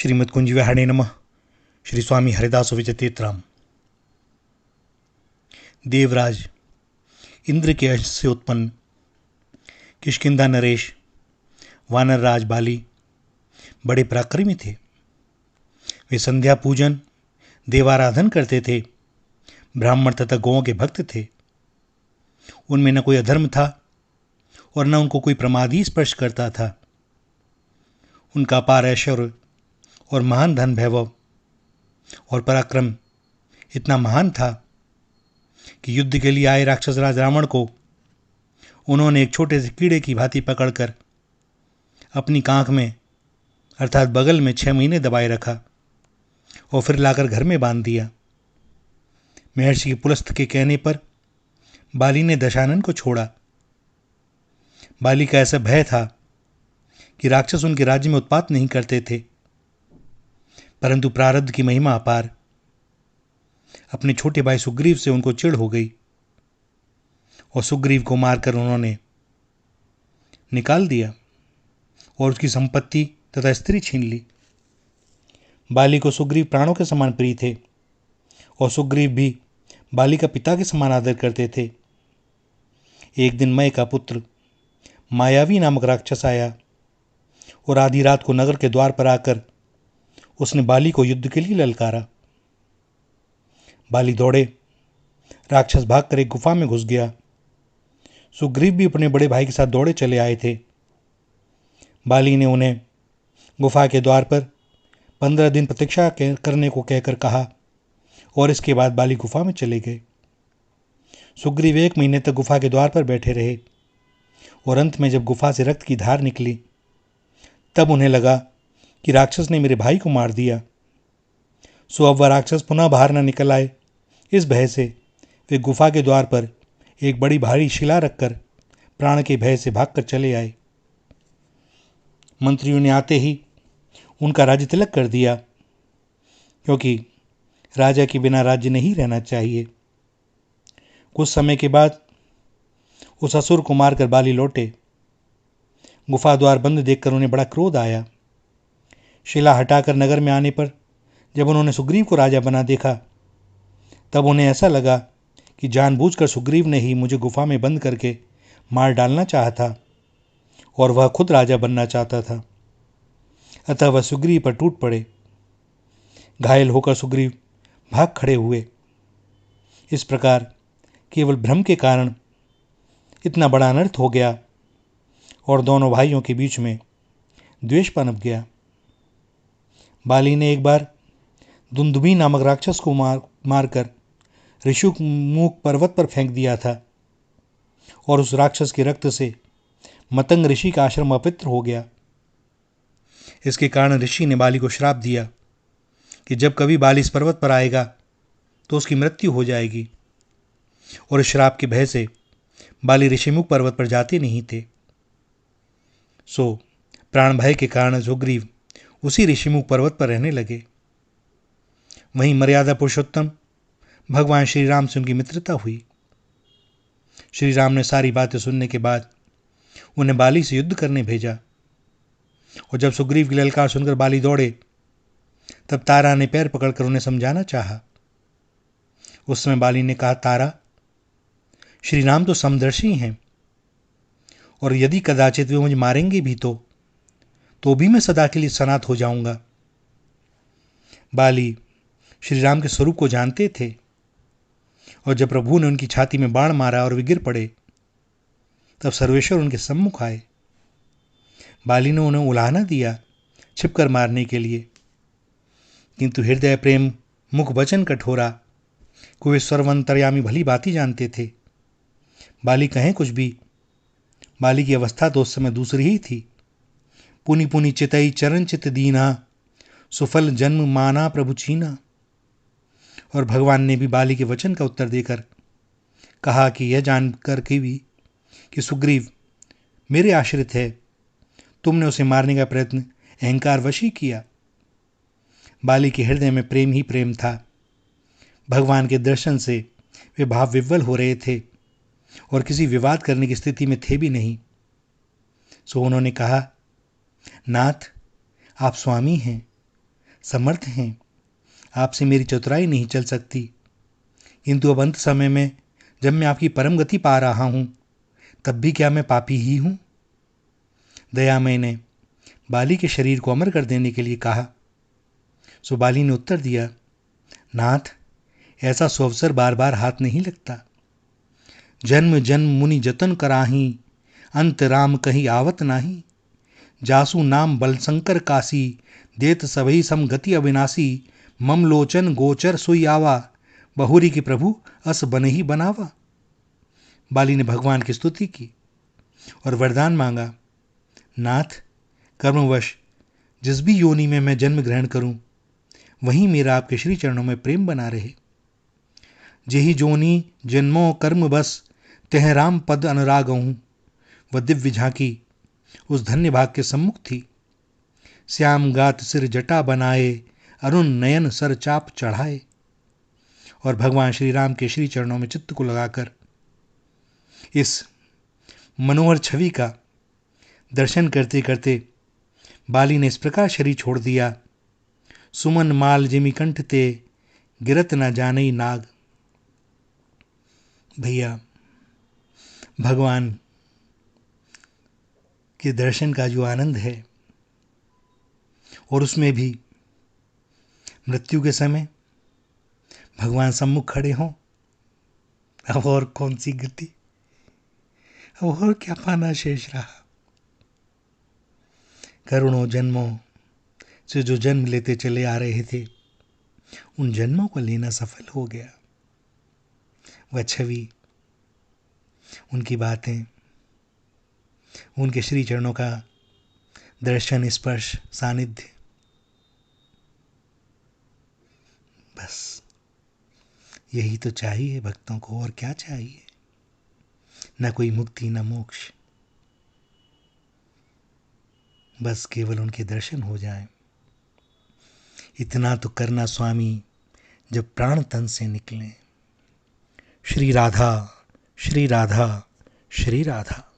श्रीमद् कुंज विहारिणे नमः। श्री स्वामी हरिदास विजयतीर्थराम। देवराज इंद्र के अंश से उत्पन्न किष्किंधा नरेश वानर राज बाली बड़े पराक्रमी थे। वे संध्या पूजन देवाराधन करते थे। ब्राह्मण तथा गौओं के भक्त थे। उनमें न कोई अधर्म था और न उनको कोई प्रमादी स्पर्श करता था। उनका अपार ऐश्वर्य और महान धन वैभव और पराक्रम इतना महान था कि युद्ध के लिए आए राक्षस राज रावण को उन्होंने एक छोटे से कीड़े की भांति पकड़कर अपनी कांख में अर्थात बगल में 6 महीने दबाए रखा और फिर लाकर घर में बांध दिया। महर्षि पुलस्त्य के कहने पर बाली ने दशानन को छोड़ा। बाली का ऐसा भय था कि राक्षस उनके राज्य में उत्पात नहीं करते थे, परंतु प्रारब्ध की महिमा अपार। अपने छोटे भाई सुग्रीव से उनको चिढ़ हो गई और सुग्रीव को मारकर उन्होंने निकाल दिया और उसकी संपत्ति तथा स्त्री छीन ली। बाली को सुग्रीव प्राणों के समान प्रिय थे और सुग्रीव भी बाली का पिता के समान आदर करते थे। एक दिन मय का पुत्र मायावी नामक राक्षस आया और आधी रात को नगर के द्वार पर आकर उसने बाली को युद्ध के लिए ललकारा। बाली दौड़े। राक्षस भागकर एक गुफा में घुस गया। सुग्रीव भी अपने बड़े भाई के साथ दौड़े चले आए थे। बाली ने उन्हें गुफा के द्वार पर 15 दिन प्रतीक्षा करने को कहकर कहा और इसके बाद बाली गुफा में चले गए। सुग्रीव 1 महीने तक गुफा के द्वार पर बैठे रहे और अंत में जब गुफा से रक्त की धार निकली तब उन्हें लगा कि राक्षस ने मेरे भाई को मार दिया। सो अब वह राक्षस पुनः बाहर न निकल आए, इस भय से वे गुफा के द्वार पर एक बड़ी भारी शिला रखकर प्राण के भय से भागकर चले आए। मंत्रियों ने आते ही उनका राज्य तिलक कर दिया, क्योंकि राजा के बिना राज्य नहीं रहना चाहिए। कुछ समय के बाद उस असुर को मारकर बाली लौटे। गुफा द्वार बंद देखकर उन्हें बड़ा क्रोध आया। शिला हटाकर नगर में आने पर जब उन्होंने सुग्रीव को राजा बना देखा तब उन्हें ऐसा लगा कि जानबूझकर सुग्रीव ने ही मुझे गुफा में बंद करके मार डालना चाहा था और वह खुद राजा बनना चाहता था। अतः वह सुग्रीव पर टूट पड़े। घायल होकर सुग्रीव भाग खड़े हुए। इस प्रकार केवल भ्रम के कारण इतना बड़ा अनर्थ हो गया और दोनों भाइयों के बीच में द्वेष पनप गया। बाली ने एक बार दुंदुभी नामक राक्षस को मारकर ऋषिमुख पर्वत पर फेंक दिया था और उस राक्षस के रक्त से मतंग ऋषि का आश्रम अपवित्र हो गया। इसके कारण ऋषि ने बाली को श्राप दिया कि जब कभी बाली इस पर्वत पर आएगा तो उसकी मृत्यु हो जाएगी, और इस श्राप के भय से बाली ऋषिमुख पर्वत पर जाते नहीं थे। सो प्राण भय के कारण सुग्रीव उसी ऋषिमुख पर्वत पर रहने लगे। वहीं मर्यादा पुरुषोत्तम भगवान श्री राम से उनकी मित्रता हुई। श्री राम ने सारी बातें सुनने के बाद उन्हें बाली से युद्ध करने भेजा और जब सुग्रीव की ललकार सुनकर बाली दौड़े तब तारा ने पैर पकड़कर उन्हें समझाना चाहा। उस समय बाली ने कहा, तारा, श्री राम तो समदर्शी हैं और यदि कदाचित वे मुझे मारेंगे भी तो भी मैं सदा के लिए सनाथ हो जाऊंगा। बाली श्री राम के स्वरूप को जानते थे और जब प्रभु ने उनकी छाती में बाण मारा और वे गिर पड़े तब सर्वेश्वर उनके सम्मुख आए। बाली ने उन्हें उलाहना दिया छिपकर मारने के लिए, किंतु हृदय प्रेम मुख वचन कठोरा को वे सर्वंतर्यामी भली बाती जानते थे। बाली कहें कुछ भी, बाली की अवस्था तो उस समय दूसरी ही थी। पुनि पुनि चितई चरण चित दीना सुफल जन्म माना प्रभु चीना। और भगवान ने भी बाली के वचन का उत्तर देकर कहा कि यह जानकर के भी कि सुग्रीव मेरे आश्रित है, तुमने उसे मारने का प्रयत्न अहंकार वश ही किया। बाली के हृदय में प्रेम ही प्रेम था। भगवान के दर्शन से वे भाव विह्वल हो रहे थे और किसी विवाद करने की स्थिति में थे भी नहीं। सो उन्होंने कहा, नाथ, आप स्वामी हैं समर्थ हैं, आपसे मेरी चतुराई नहीं चल सकती, किंतु अब अंत समय में जब मैं आपकी परम गति पा रहा हूं, तब भी क्या मैं पापी ही हूं? दयामय ने बाली के शरीर को अमर कर देने के लिए कहा। सो बाली ने उत्तर दिया, नाथ, ऐसा सुअवसर बार बार हाथ नहीं लगता। जन्म जन्म मुनि जतन कराही, अंत राम कहीं आवत नाही। जासु नाम बलशंकर काशी, देत सभई समगति अविनाशी। मम लोचन गोचर सुई आवा, बहुरी की प्रभु अस बन ही बनावा। बाली ने भगवान की स्तुति की और वरदान मांगा, नाथ, कर्मवश जिस भी योनि में मैं जन्म ग्रहण करूं, वहीं मेरा आपके श्री चरणों में प्रेम बना रहे। जेहि जोनी जन्मों कर्म बस, तेह राम पद अनुराग हूं। वह दिव्य झांकी उस धन्य भाग के सम्मुख थी। श्याम गात सिर जटा बनाए, अरुण नयन सर चाप चढ़ाए। और भगवान श्री राम के श्री चरणों में चित्त को लगाकर इस मनोहर छवि का दर्शन करते करते बाली ने इस प्रकार शरीर छोड़ दिया। सुमन माल जिमि कंठ ते, गिरत न जाने नाग। भैया, भगवान के दर्शन का जो आनंद है, और उसमें भी मृत्यु के समय भगवान सम्मुख खड़े हों, अब और कौन सी गति, अब और क्या पाना शेष रहा। करोड़ों जन्मों से जो जन्म लेते चले आ रहे थे, उन जन्मों को लेना सफल हो गया। वह छवि, उनकी बातें, उनके श्री चरणों का दर्शन, स्पर्श, सानिध्य, बस यही तो चाहिए भक्तों को, और क्या चाहिए। न कोई मुक्ति, न मोक्ष, बस केवल उनके दर्शन हो जाएं। इतना तो करना स्वामी जब प्राण तन से निकले। श्री राधा, श्री राधा, श्री राधा।